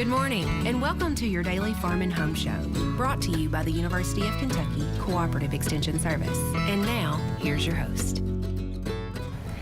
Good morning, and welcome to your daily Farm and Home Show, brought to you by the University of Kentucky Cooperative Extension Service. And now, here's your host.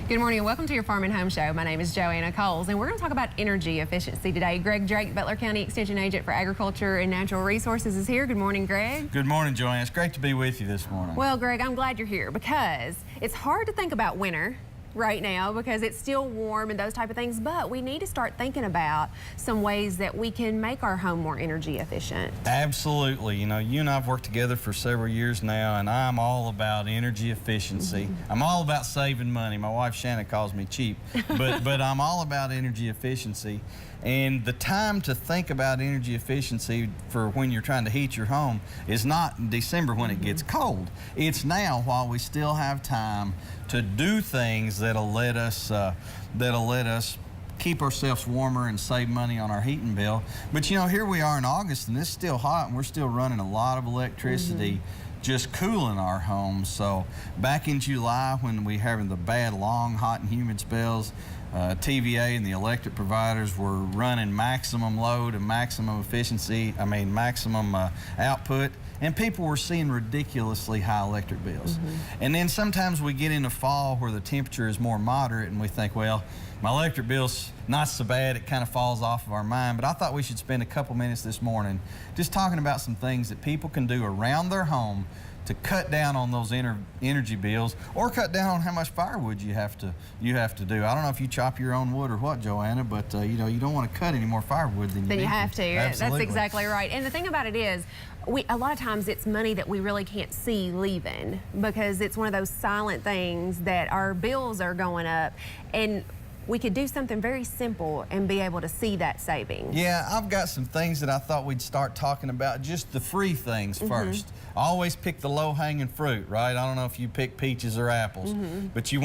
Good morning, and welcome to your Farm and Home Show. My name is Joanna Coles, and we're going to talk about energy efficiency today. Greg Drake, Butler County Extension Agent for Agriculture and Natural Resources, is here. Good morning, Greg. Good morning, Joanna. It's great to be with you this morning. Well, Greg, I'm glad you're here because it's hard to think about winter right now because it's still warm and those type of things, but we need to start thinking about some ways that we can make our home more energy efficient. Absolutely. You know, you and I have worked together for several years now, and I'm all about energy efficiency. I'm all about saving money. My wife Shannon calls me cheap, but I'm all about energy efficiency. And the time to think about energy efficiency for when you're trying to heat your home is not in December when it gets cold. It's now while we still have time to do things that'll let us keep ourselves warmer and save money on our heating bill. But you know, here we are in August and it's still hot and we're still running a lot of electricity just cooling our homes. So back in July when we having the bad long hot and humid spells, TVA and the electric providers were running maximum load and maximum efficiency, maximum output, and people were seeing ridiculously high electric bills. And then sometimes we get into fall where the temperature is more moderate and we think, well, my electric bill's not so bad, it kind of falls off of our mind. But I thought we should spend a couple minutes this morning just talking about some things that people can do around their home to cut down on those energy bills, or cut down on how much firewood you have to do. I don't know if you chop your own wood or what, Joanna, but you know, you don't want to cut any more firewood than you have to. Absolutely. That's exactly right. And the thing about it is, a lot of times it's money that we really can't see leaving because it's one of those silent things that our bills are going up, and we could do something very simple and be able to see that savings. Yeah, I've got some things that I thought we'd start talking about, just the free things first. I always pick the low-hanging fruit, right? I don't know if you pick peaches or apples, but you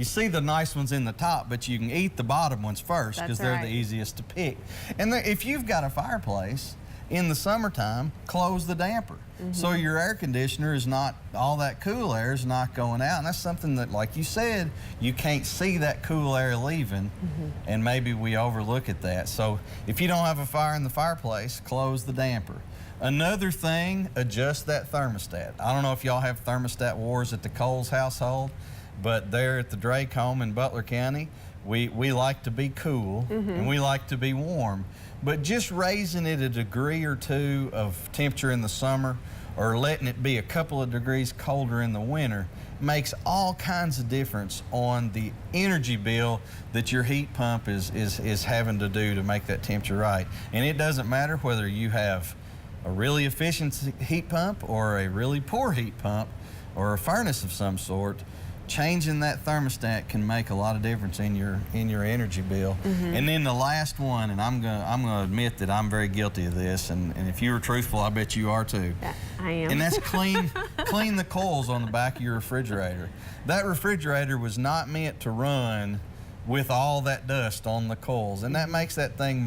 see the nice ones in the top, but you can eat the bottom ones first because they're the easiest to pick. And if you've got a fireplace, in the summertime, close the damper. So your air conditioner is not, all that cool air is not going out. And that's something that, like you said, you can't see that cool air leaving, and maybe we overlook at that. So if you don't have a fire in the fireplace, close the damper. Another thing, adjust that thermostat. I don't know if y'all have thermostat wars at the Coles household, but there at the Drake home in Butler County, we like to be cool and we like to be warm. But just raising it a degree or two of temperature in the summer or letting it be a couple of degrees colder in the winter makes all kinds of difference on the energy bill that your heat pump is having to do to make that temperature right. And it doesn't matter whether you have a really efficient heat pump or a really poor heat pump or a furnace of some sort. Changing that thermostat can make a lot of difference in your energy bill. And then the last one, and I'm gonna admit that I'm very guilty of this, and if you were truthful, I bet you are too. Yeah, I am. And that's clean the coils on the back of your refrigerator. That refrigerator was not meant to run with all that dust on the coils, and that makes that thing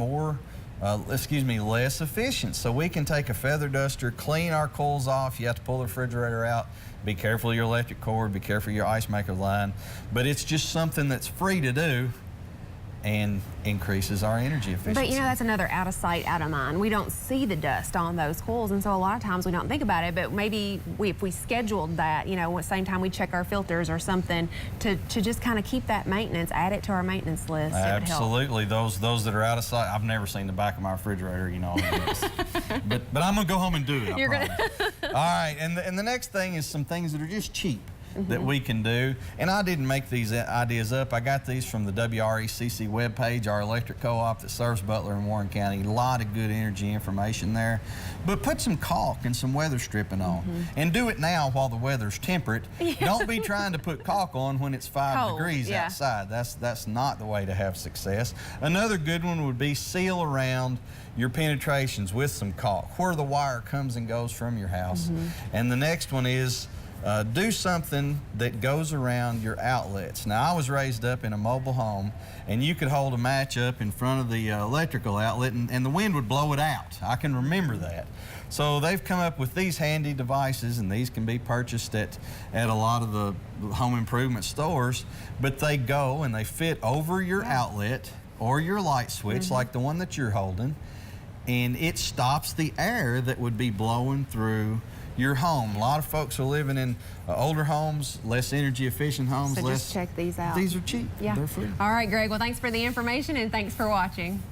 less efficient. So we can take a feather duster, clean our coils off. You have to pull the refrigerator out. Be careful of your electric cord, be careful of your ice maker line. But it's just something that's free to do and increases our energy efficiency. But you know, that's another out of sight, out of mind. We don't see the dust on those coils, and so a lot of times we don't think about it, but maybe if we scheduled that, you know, at the same time we check our filters or something to just kind of keep that maintenance, add it to our maintenance list. Absolutely. Those that are out of sight, I've never seen the back of my refrigerator, you know. but I'm gonna go home and do it, I promise. All right, and the next thing is some things that are just cheap that we can do. And I didn't make these ideas up. I got these from the WRECC webpage, our electric co-op that serves Butler and Warren County. A lot of good energy information there. But put some caulk and some weather stripping on. And do it now while the weather's temperate. Don't be trying to put caulk on when it's 5 degrees outside. That's not the way to have success. Another good one would be seal around your penetrations with some caulk, where the wire comes and goes from your house. And the next one is do something that goes around your outlets. Now, I was raised up in a mobile home, and you could hold a match up in front of the electrical outlet, and the wind would blow it out. I can remember that. So they've come up with these handy devices, and these can be purchased at a lot of the home improvement stores, but they go and they fit over your outlet or your light switch, like the one that you're holding, and it stops the air that would be blowing through your home. A lot of folks are living in older homes, less energy efficient homes. So just check these out. These are cheap. Yeah. They're free. All right, Greg. Well, thanks for the information and thanks for watching.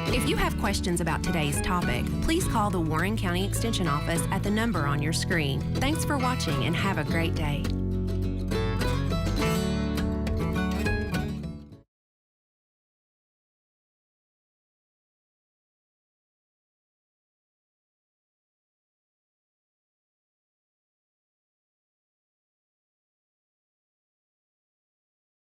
If you have questions about today's topic, please call the Warren County Extension Office at the number on your screen. Thanks for watching and have a great day.